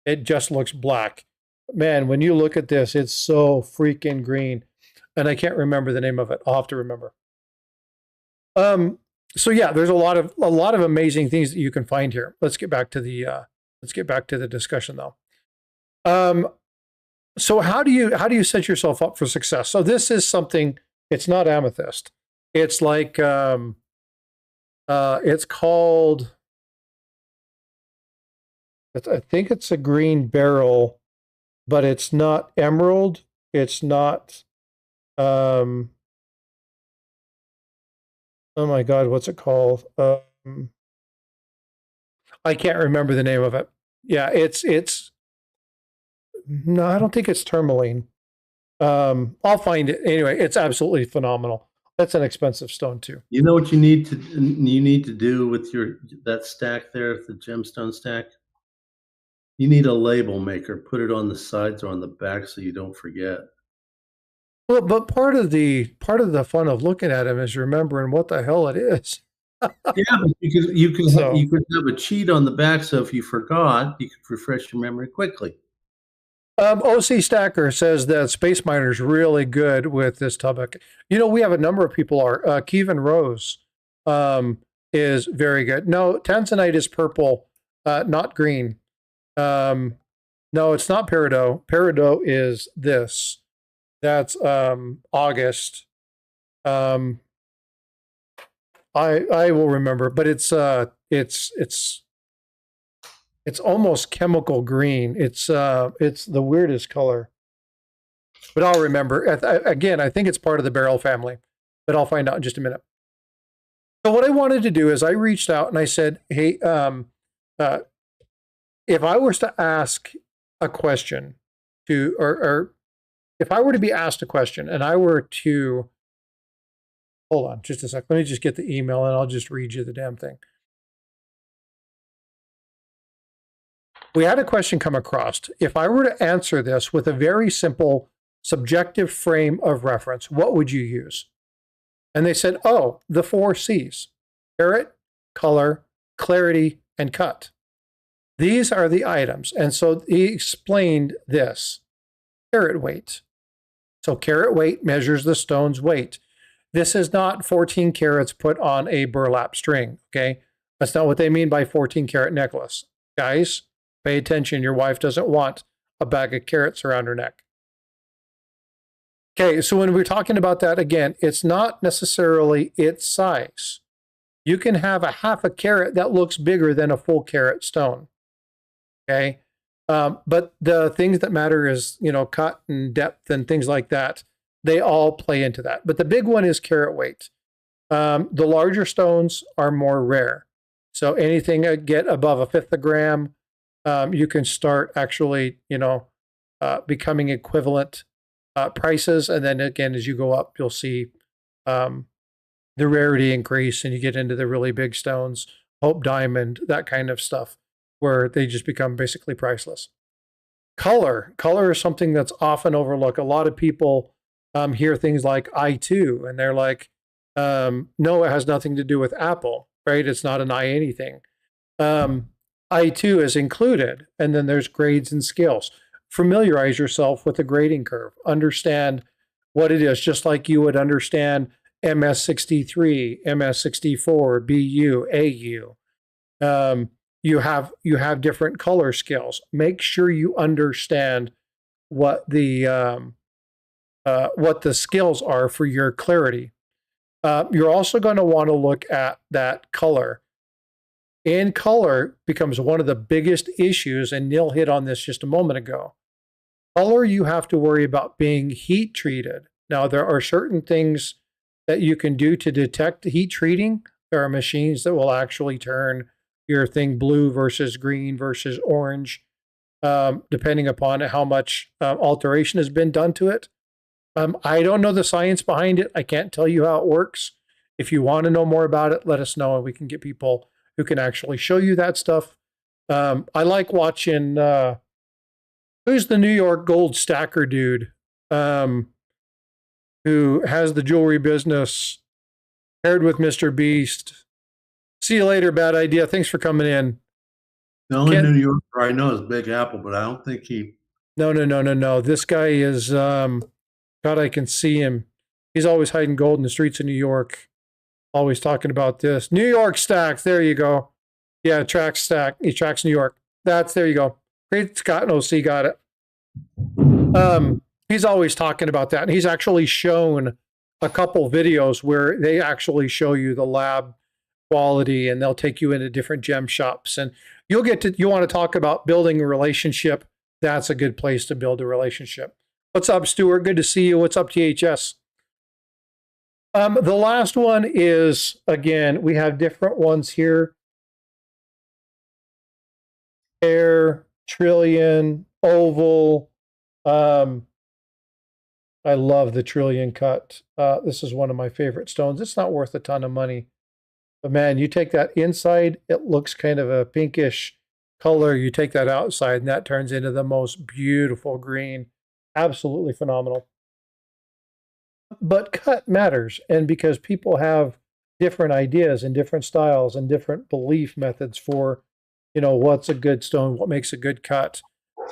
Speaker 1: It just looks black. Man, when you look at this, it's so freaking green. And I can't remember the name of it. I'll have to remember. So yeah, there's a lot of amazing things that you can find here. Let's get back to the discussion though. So how do you set yourself up for success? So this is something, it's not amethyst. It's like, it's called, I think it's a green beryl, but it's not emerald. It's not, oh my God, what's it called? I can't remember the name of it. Yeah, it's no, I don't think it's tourmaline. I'll find it. Anyway, it's absolutely phenomenal. That's an expensive stone too.
Speaker 2: You know what you need to do with that stack there, the gemstone stack? You need a label maker. Put it on the sides or on the back so you don't forget.
Speaker 1: Well, but part of the fun of looking at them is remembering what the hell it is.
Speaker 2: Yeah, because you could have a cheat on the back, so if you forgot, you could refresh your memory quickly.
Speaker 1: OC Stacker says that Space Miner's really good with this topic. You know, we have a number of people are. Kevin Rose is very good. No, tanzanite is purple. not green. No, it's not peridot. Peridot is this. That's August. Um, I will remember, but it's almost chemical green. It's the weirdest color, but I'll remember. Again, I think it's part of the beryl family, but I'll find out in just a minute. So what I wanted to do is I reached out and I said, hey, uh, if I was to ask a question to, or if I were to be asked a question and I were to, hold on just a sec, let me just get the email and I'll just read you the damn thing. We had a question come across. If I were to answer this with a very simple subjective frame of reference, what would you use? And they said, oh, the 4 C's: carat, color, clarity, and cut. These are the items. And so he explained this. Carat weight. So carat weight measures the stone's weight. This is not 14 carats put on a burlap string, okay? That's not what they mean by 14 carat necklace. Guys, pay attention. Your wife doesn't want a bag of carrots around her neck. Okay, so when we're talking about that, again, it's not necessarily its size. You can have a half a carat that looks bigger than a full carat stone. Okay, but the things that matter is, you know, cut and depth and things like that. They all play into that. But the big one is carat weight. The larger stones are more rare. So anything that get above 1/5 a gram, you can start actually, you know, becoming equivalent prices. And then again, as you go up, you'll see the rarity increase and you get into the really big stones, Hope Diamond, that kind of stuff, where they just become basically priceless. Color is something that's often overlooked. A lot of people hear things like I2 and they're like, no, it has nothing to do with Apple, right? It's not an I anything. I2 is included, and then there's grades and scales. Familiarize yourself with the grading curve. Understand what it is, just like you would understand MS63, MS64, BU, AU. You have different color scales. Make sure you understand what the skills are for your clarity. You're also going to want to look at that color. And color becomes one of the biggest issues, and Neil hit on this just a moment ago. Color, you have to worry about being heat treated. Now, there are certain things that you can do to detect heat treating. There are machines that will actually turn your thing blue versus green versus orange, depending upon how much alteration has been done to it. I don't know the science behind it. I can't tell you how it works. If you want to know more about it, let us know and we can get people who can actually show you that stuff. I like watching, who's the New York gold stacker dude who has the jewelry business, paired with Mr. Beast. See you later, bad idea. Thanks for coming in.
Speaker 2: The only New Yorker I know is Big Apple, but I don't think he.
Speaker 1: No. This guy is, God, I can see him. He's always hiding gold in the streets of New York. Always talking about this. New York stacks. There you go. Yeah, tracks stack. He tracks New York. There you go. Great Scott and OC got it. He's always talking about that. And he's actually shown a couple videos where they actually show you the lab quality and they'll take you into different gem shops. And you want to talk about building a relationship. That's a good place to build a relationship. What's up, Stuart? Good to see you. What's up, THS? The last one is, again, we have different ones here. Air, trillion, oval. I love the trillion cut. This is one of my favorite stones. It's not worth a ton of money. But man, you take that inside, it looks kind of a pinkish color. You take that outside and that turns into the most beautiful green. Absolutely phenomenal. But cut matters, and because people have different ideas and different styles and different belief methods for, you know, what's a good stone, what makes a good cut.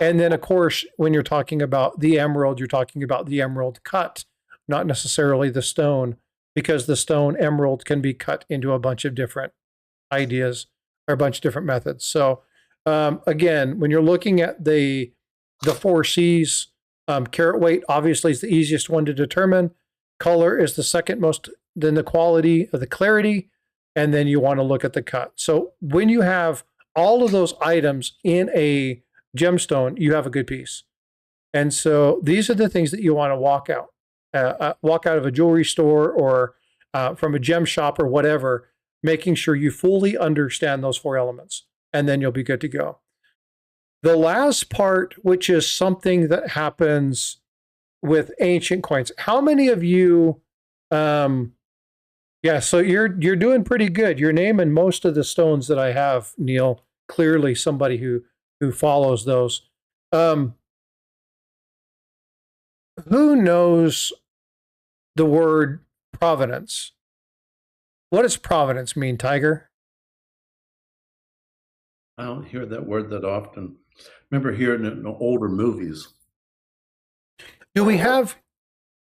Speaker 1: And then, of course, when you're talking about the emerald, you're talking about the emerald cut, not necessarily the stone, because the stone emerald can be cut into a bunch of different ideas or a bunch of different methods. So Again, when you're looking at the four C's, carat weight obviously is the easiest one to determine. Color is the second most, then the quality of the clarity, and then you want to look at the cut. So when you have all of those items in a gemstone, you have a good piece. And so these are the things that you want to walk out of a jewelry store or from a gem shop or whatever, making sure you fully understand those four elements, and then you'll be good to go. The last part, which is something that happens with ancient coins. How many of you, yeah, so you're doing pretty good. You're naming most of the stones that I have, Neil. Clearly somebody who follows those. Who knows the word provenance? What does provenance mean, Tiger?
Speaker 2: I don't hear that word that often. Remember hearing it in older movies.
Speaker 1: Do we have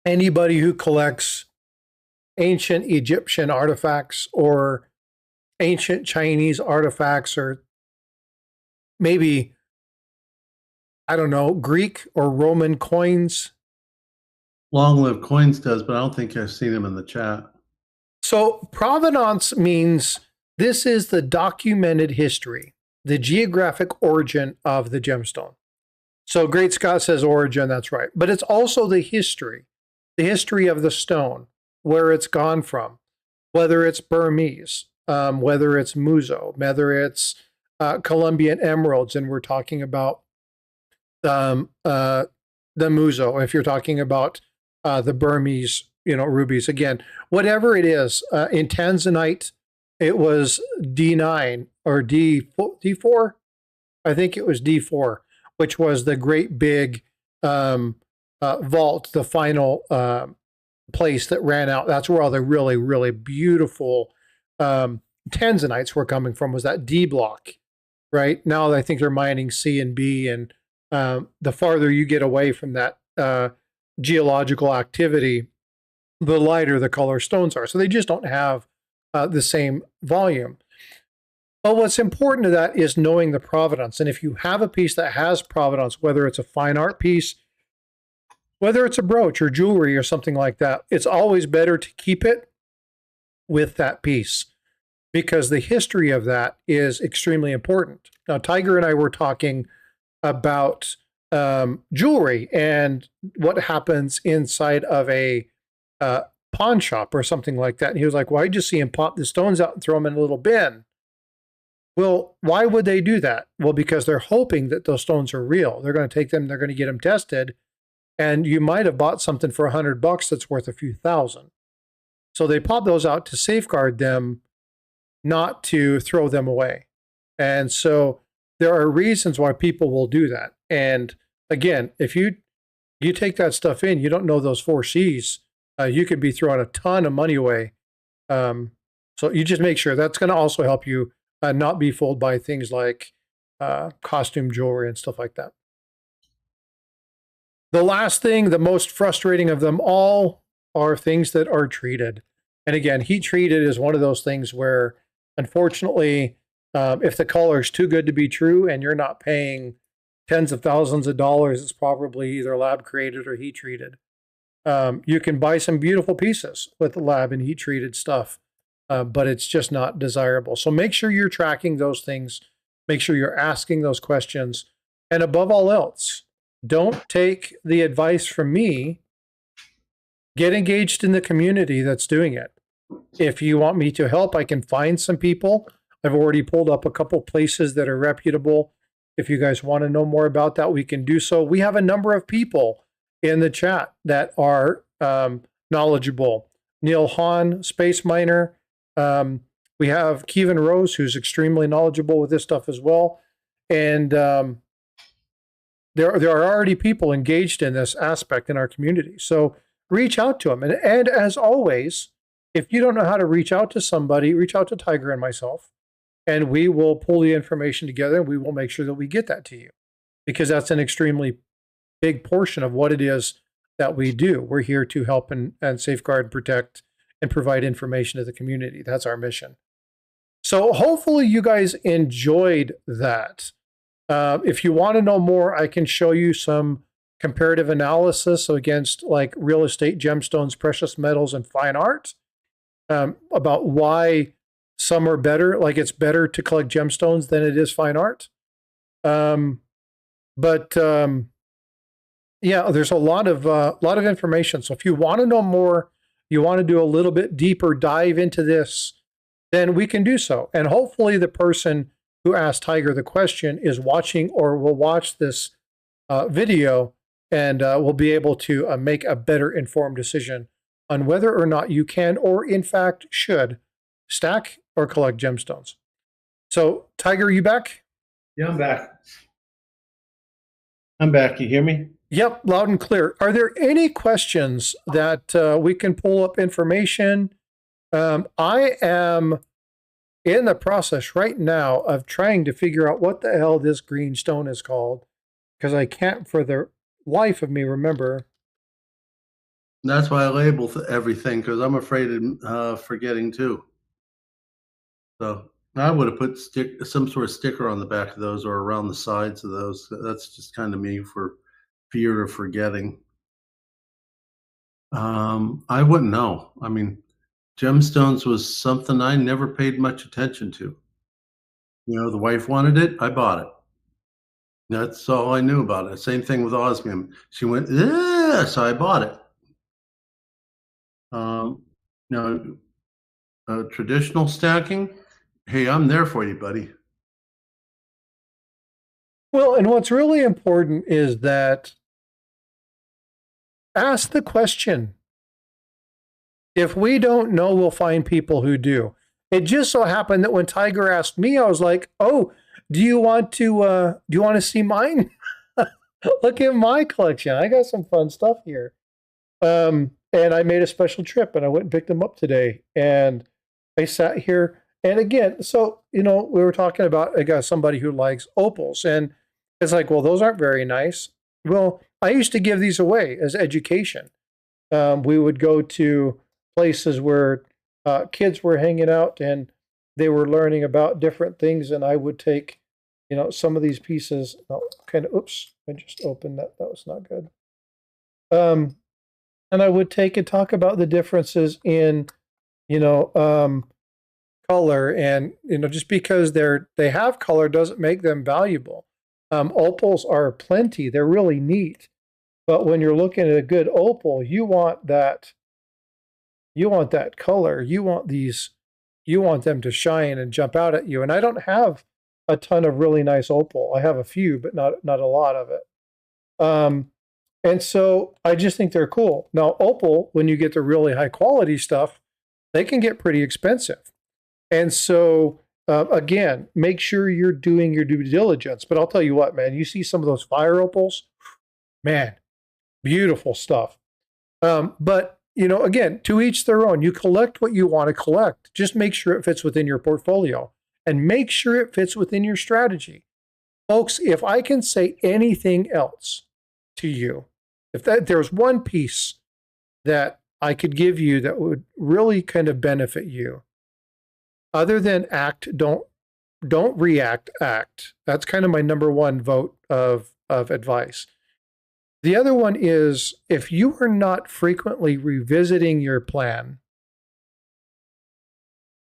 Speaker 1: anybody who collects ancient Egyptian artifacts or ancient Chinese artifacts, or maybe, I don't know, Greek or Roman coins?
Speaker 2: Long Live Coins does, but I don't think I've seen them in the chat.
Speaker 1: So provenance means this is the documented history, the geographic origin of the gemstone. So Great Scott says origin, that's right. But it's also the history of the stone, where it's gone from, whether it's Burmese, whether it's Muzo, whether it's Colombian emeralds, and we're talking about the Muzo, if you're talking about the Burmese, rubies. Again, whatever it is, in Tanzanite, it was D9 or D4. I think it was D4, which was the great big vault, the final place that ran out. That's where all the really, really beautiful Tanzanites were coming from, was that D block, right? Now I think they're mining C and B, and the farther you get away from that geological activity, the lighter the color stones are. So they just don't have the same volume. But what's important to that is knowing the provenance. And if you have a piece that has provenance, whether it's a fine art piece, whether it's a brooch or jewelry or something like that, it's always better to keep it with that piece, because the history of that is extremely important. Now, Tiger and I were talking about jewelry and what happens inside of a pawn shop or something like that. And he was like, "Why did you see him pop the stones out and throw them in a little bin?" Well, why would they do that? Well, because they're hoping that those stones are real. They're going to take them, they're going to get them tested, and you might have bought something for $100 that's worth a few thousand. So they pop those out to safeguard them, not to throw them away. And so there are reasons why people will do that. And again, if you take that stuff in, you don't know those four C's, you could be throwing a ton of money away. So you just make sure. That's going to also help you not be fooled by things like costume jewelry and stuff like that. The last thing, the most frustrating of them all, are things that are treated. And again, heat treated is one of those things where, unfortunately, if the color is too good to be true and you're not paying tens of thousands of dollars, it's probably either lab created or heat treated. You can buy some beautiful pieces with lab and heat treated stuff, but it's just not desirable. So make sure you're tracking those things. Make sure you're asking those questions. And above all else, don't take the advice from me. Get engaged in the community that's doing it. If you want me to help, I can find some people. I've already pulled up a couple places that are reputable. If you guys want to know more about that, we can do so. We have a number of people in the chat that are knowledgeable. Neil Hahn, Space Miner. We have Kevin Rose, who's extremely knowledgeable with this stuff as well. And there are already people engaged in this aspect in our community. So reach out to them. And as always, if you don't know how to reach out to somebody, reach out to Tiger and myself, and we will pull the information together, and we will make sure that we get that to you, because that's an extremely big portion of what it is that we do. We're here to help and safeguard, protect, and provide information to the community. That's our mission. So hopefully you guys enjoyed that. If you want to know more, I can show you some comparative analysis against like real estate, gemstones, precious metals, and fine art, about why some are better. Like it's better to collect gemstones than it is fine art. Um, but yeah, there's a lot of information. So if you want to know more, you want to do a little bit deeper dive into this, then we can do so. And hopefully, the person who asked Tiger the question is watching or will watch this video and will be able to make a better informed decision on whether or not you can or, in fact, should stack or collect gemstones. So, Tiger, are you back?
Speaker 2: Yeah, I'm back. I'm back. You hear me?
Speaker 1: Yep, loud and clear. Are there any questions that we can pull up information? I am in the process right now of trying to figure out what the hell this green stone is called because I can't for the life of me remember.
Speaker 2: That's why I label everything because I'm afraid of forgetting too. So I would have put some sort of sticker on the back of those or around the sides of those. That's just kind of me for fear of forgetting. I wouldn't know. I mean, gemstones was something I never paid much attention to. You know, the wife wanted it, I bought it. That's all I knew about it. Same thing with osmium. She went, yeah, so I bought it. You know, traditional stacking. Hey, I'm there for you, buddy.
Speaker 1: Well, and what's really important is that ask the question. If we don't know, we'll find people who do. It just so happened that when Tiger asked me, I was like, "Oh, do you want to see mine? Look at my collection. I got some fun stuff here." And I made a special trip, and I went and picked them up today. And I sat here, and again, so we were talking about I got somebody who likes opals, and it's like, well, those aren't very nice. Well, I used to give these away as education. We would go to places where kids were hanging out and they were learning about different things, and I would take, some of these pieces. Oh, kind of, oops, I just opened that. That was not good. Um, and I would take and talk about the differences in, you know, um, color, and just because they have color doesn't make them valuable. Opals are plenty; they're really neat. But when you're looking at a good opal, you want that. You want that color. You want these. You want them to shine and jump out at you. And I don't have a ton of really nice opal. I have a few, but not a lot of it. Um, and so I just think they're cool. Now, opal, when you get the really high quality stuff, they can get pretty expensive. And so, again, make sure you're doing your due diligence. But I'll tell you what, man, you see some of those fire opals, man, beautiful stuff. But again, to each their own. You collect what you want to collect. Just make sure it fits within your portfolio and make sure it fits within your strategy. Folks, if I can say anything else to you, if there's one piece that I could give you that would really kind of benefit you, other than don't react, act. That's kind of my number one vote of advice. The other one is if you are not frequently revisiting your plan,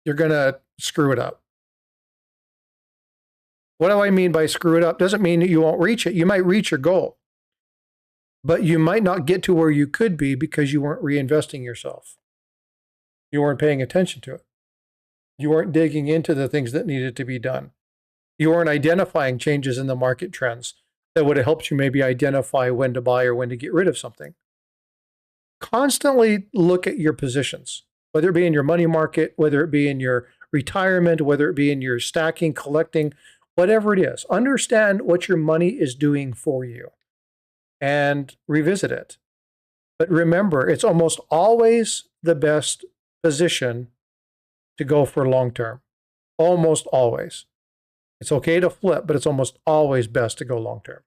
Speaker 1: you're going to screw it up. What do I mean by screw it up? Doesn't mean that you won't reach it. You might reach your goal, but you might not get to where you could be because you weren't reinvesting yourself. You weren't paying attention to it. You weren't digging into the things that needed to be done. You weren't identifying changes in the market trends that would have helped you maybe identify when to buy or when to get rid of something. Constantly look at your positions, whether it be in your money market, whether it be in your retirement, whether it be in your stacking, collecting, whatever it is. Understand what your money is doing for you and revisit it. But remember, it's almost always the best position to go for long term. Almost always. It's okay to flip, but it's almost always best to go long term.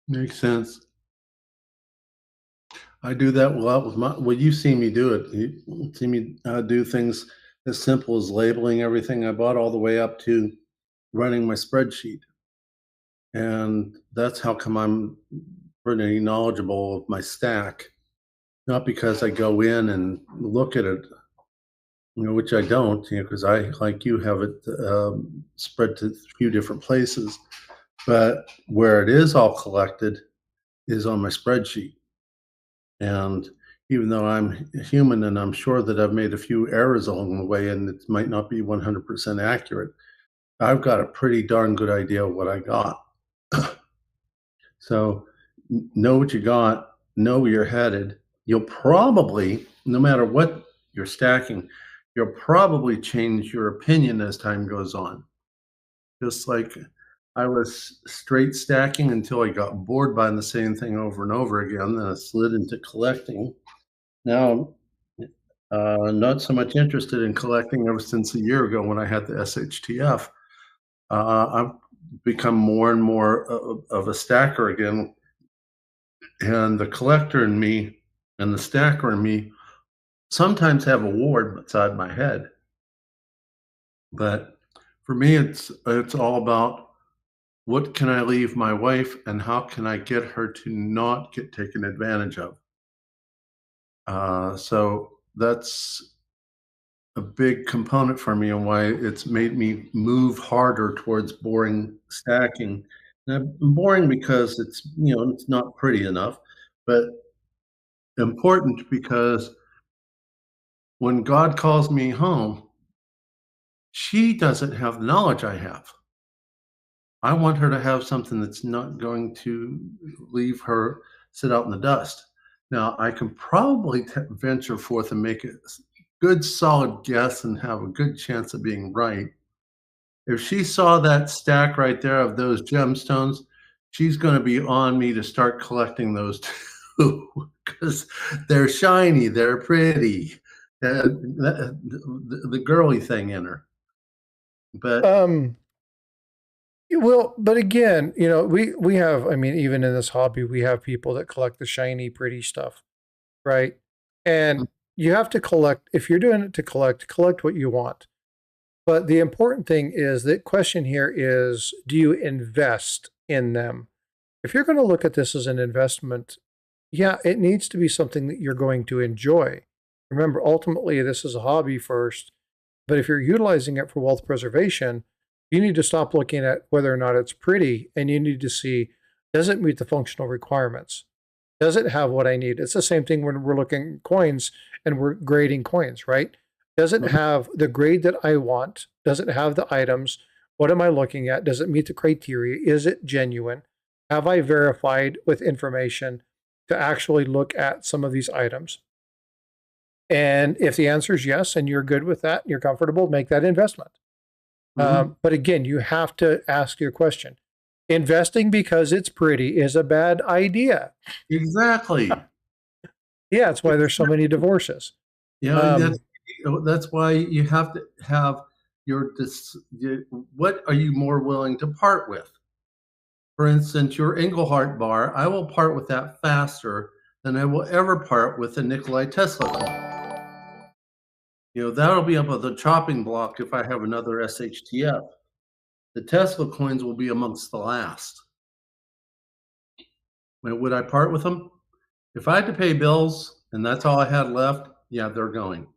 Speaker 2: Makes sense. I do that a lot with my. Well, you see me do it. You see me do things as simple as labeling everything I bought all the way up to running my spreadsheet. And that's how come I'm pretty knowledgeable of my stack, not because I go in and look at it, which I don't, because I, like you, have it spread to a few different places. But where it is all collected is on my spreadsheet. And even though I'm human and I'm sure that I've made a few errors along the way and it might not be 100% accurate, I've got a pretty darn good idea of what I got. So know what you got, know where you're headed. You'll probably, no matter what you're stacking, you'll probably change your opinion as time goes on. Just like I was straight stacking until I got bored by the same thing over and over again. Then I slid into collecting. Now, not so much interested in collecting ever since a year ago when I had the SHTF. I've become more and more of a stacker again. And the collector in me and the stacker in me sometimes have a war beside my head. But for me, it's all about what can I leave my wife and how can I get her to not get taken advantage of. So that's a big component for me and why it's made me move harder towards boring stacking. And boring because it's not pretty enough, but important because when God calls me home, she doesn't have the knowledge I have. I want her to have something that's not going to leave her sit out in the dust. Now, I can probably venture forth and make a good solid guess and have a good chance of being right. If she saw that stack right there of those gemstones, she's going to be on me to start collecting those too because they're shiny, they're pretty, the girly thing in her. But
Speaker 1: Um, well, but again, we have, I mean, even in this hobby, we have people that collect the shiny, pretty stuff, right? And you have to collect, if you're doing it to collect what you want. But the important thing is the question here is, do you invest in them? If you're going to look at this as an investment, yeah, it needs to be something that you're going to enjoy. Remember, ultimately, this is a hobby first, but if you're utilizing it for wealth preservation, you need to stop looking at whether or not it's pretty and you need to see, does it meet the functional requirements? Does it have what I need? It's the same thing when we're looking at coins and we're grading coins, right? Does it have the grade that I want? Does it have the items? What am I looking at? Does it meet the criteria? Is it genuine? Have I verified with information to actually look at some of these items? And if the answer is yes, and you're good with that, and you're comfortable, make that investment.
Speaker 2: Mhm.
Speaker 1: But again, you have to ask your question. Investing because it's pretty is a bad idea.
Speaker 2: Exactly.
Speaker 1: Yeah, that's why there's so many divorces.
Speaker 2: That's
Speaker 1: Um,
Speaker 2: that's why you have to have what are you more willing to part with? For instance, your Engelhart bar, I will part with that faster than I will ever part with a Nikolai Tesla coin. That'll be up on the chopping block if I have another SHTF. The Tesla coins will be amongst the last. Would I part with them? If I had to pay bills and that's all I had left, yeah, they're going.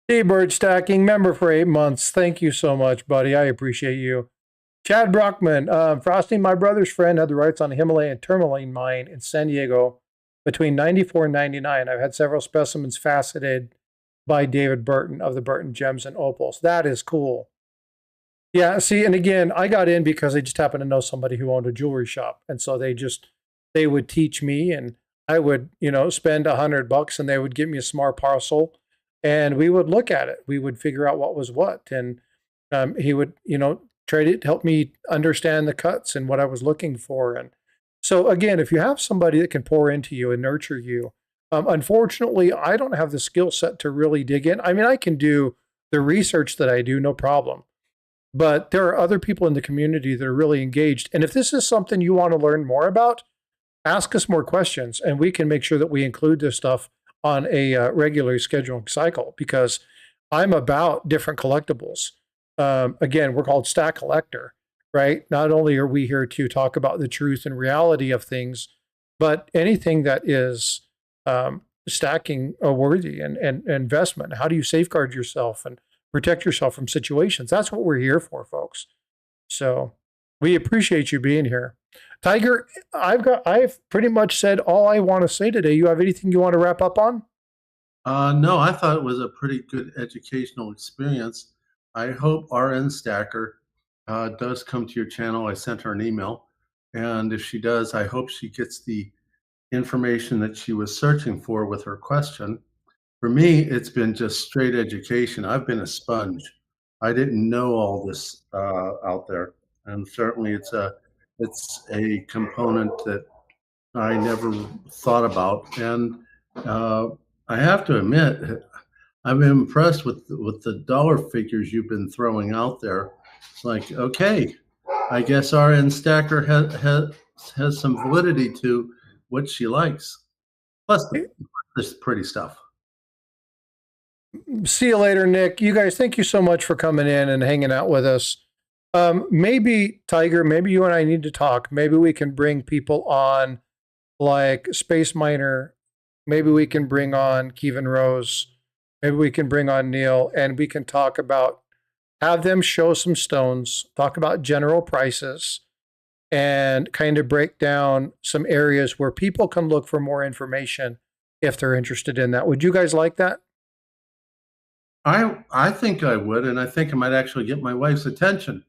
Speaker 1: T-Bird Stacking, member for 8 months. Thank you so much, buddy. I appreciate you. Chad Brockman, Frosty, my brother's friend, had the rights on a Himalayan tourmaline mine in San Diego between 94 and 99. I've had several specimens faceted by David Burton of the Burton Gems and Opals. That is cool. Yeah, see, and again, I got in because I just happened to know somebody who owned a jewelry shop. And so they would teach me and I would, spend $100 and they would give me a smart parcel and we would look at it. We would figure out what was what. And he would, try to help me understand the cuts and what I was looking for. And so again, if you have somebody that can pour into you and nurture you, unfortunately, I don't have the skill set to really dig in. I mean, I can do the research that I do, no problem. But there are other people in the community that are really engaged. And if this is something you want to learn more about, ask us more questions and we can make sure that we include this stuff on a regularly scheduled cycle because I'm about different collectibles. Again, we're called Stack-A-Lector, right? Not only are we here to talk about the truth and reality of things, but anything that is stacking a worthy and investment. How do you safeguard yourself and protect yourself from situations? That's what we're here for, folks. So we appreciate you being here. Tiger, I've pretty much said all I want to say today. You have anything you want to wrap up on?
Speaker 2: No, I thought it was a pretty good educational experience. I hope RN Stacker does come to your channel. I sent her an email, and if she does, I hope she gets the information that she was searching for with her question. For me, it's been just straight education. I've been a sponge. I didn't know all this out there, and certainly it's a component that I never thought about. And I have to admit, I'm impressed with the dollar figures you've been throwing out there. It's like, okay, I guess RN Stacker has some validity to what she likes. Plus, this pretty stuff.
Speaker 1: See you later, Nick. You guys, thank you so much for coming in and hanging out with us. Maybe, Tiger, maybe you and I need to talk. Maybe we can bring people on like Space Miner. Maybe we can bring on Kevin Rose. Maybe we can bring on Neil and we can talk about, have them show some stones, talk about general prices, and kind of break down some areas where people can look for more information if they're interested in that. Would you guys like that?
Speaker 2: I think I would, and I think I might actually get my wife's attention.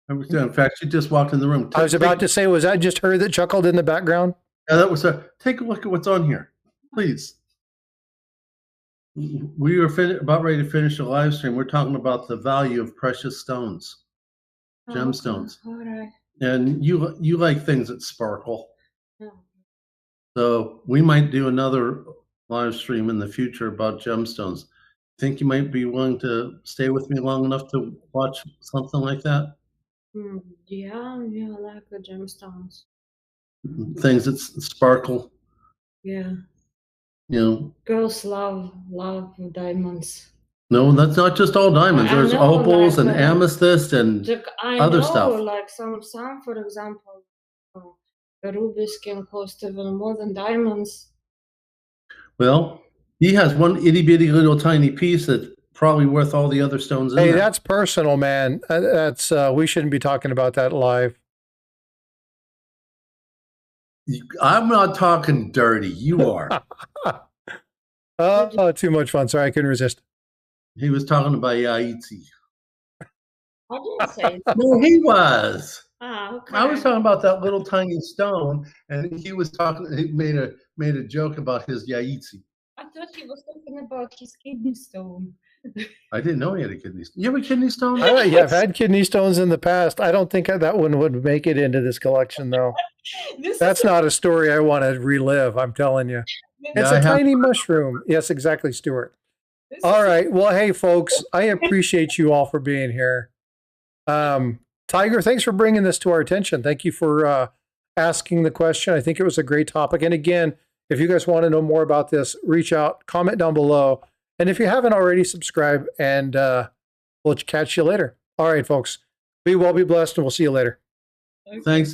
Speaker 2: In fact, she just walked in the room.
Speaker 1: I was about to say, was that just her that chuckled in the background?
Speaker 2: Yeah, that was take a look at what's on here, please. We were about ready to finish the live stream. We're talking about the value of precious stones, gemstones.
Speaker 3: Okay. All right.
Speaker 2: And you like things that sparkle.
Speaker 3: Yeah.
Speaker 2: So we might do another live stream in the future about gemstones. Think you might be willing to stay with me long enough to watch something like that?
Speaker 3: Yeah, I like the gemstones.
Speaker 2: Things that sparkle.
Speaker 3: Yeah.
Speaker 2: You know.
Speaker 3: Girls love diamonds.
Speaker 2: No, that's not just all diamonds. There's opals and amethyst and other stuff.
Speaker 3: Like some, for example, the rubies can cost even more than diamonds.
Speaker 2: Well, he has one itty bitty little tiny piece that's probably worth all the other stones in there.
Speaker 1: Hey, that's personal, man. That's we shouldn't be talking about that live.
Speaker 2: I'm not talking dirty. You are.
Speaker 1: Oh, too much fun. Sorry, I couldn't resist.
Speaker 2: He was talking about Yaitzi.
Speaker 3: I didn't say that.
Speaker 2: No, he was.
Speaker 3: Okay.
Speaker 2: I was talking about that little tiny stone, and he was talking. He made a joke about his Yaitzi.
Speaker 3: I thought he was talking about his kidney stone.
Speaker 2: I didn't know he had a kidney stone. You have a kidney stone?
Speaker 1: Yeah, I've had kidney stones in the past. I don't think that one would make it into this collection, though. That's not a story I want to relive, I'm telling you. It's a tiny mushroom. Yes, exactly, Stuart. All right. Well, hey, folks, I appreciate you all for being here. Tiger, thanks for bringing this to our attention. Thank you for asking the question. I think it was a great topic. And again, if you guys want to know more about this, reach out, comment down below. And if you haven't already, subscribe, and we'll catch you later. All right, folks. Be well, be blessed, and we'll see you later.
Speaker 2: Thanks.